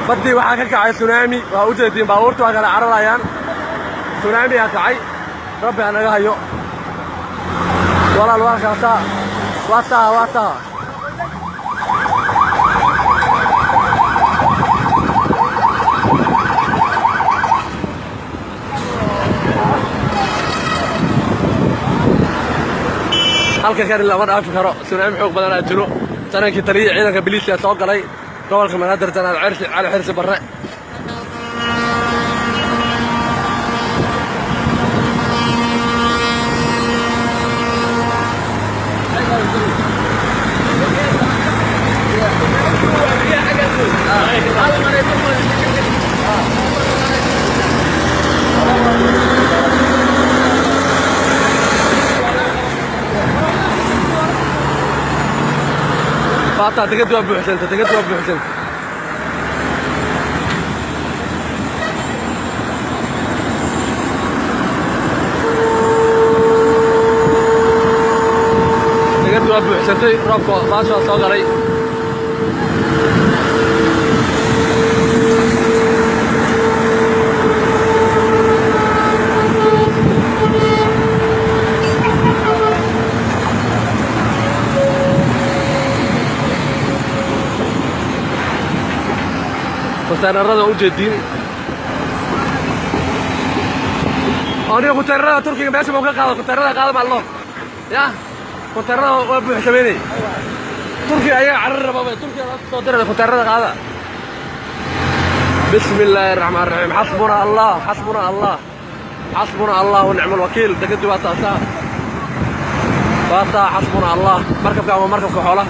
بدي waxaa ka kacay tsunami waa u jeedin baabuurtu waa kala cararayaan tsunami ka kacay rabbi anaga hayo walaal waa kaata wata halka kale lama dhaafi karo tsunami xoog badan aad jiro tanankii taliye ciidanka biliiska soo galay gobolka Banaadir Janaal Cirsi Cali Xirsi Barre فاطمة تقدر أبو حسين تقدر أبو حسين تقدر أبو حسين ربك ما شاء الله علي كونتينرada u jeedin aniga كونتينرada Turkiga meesha ma ka qaado كونتينرada qaado ma Allah ya كونتينرada waa buuxsameeyay Turkiga ayaa carar rabay Turkiga soo diray كونتينرada qaada بسم الله الرحمن الرحيم حسبنا الله ونعم الوكيل دقدي waa taasa حسبنا الله markabka xoolaha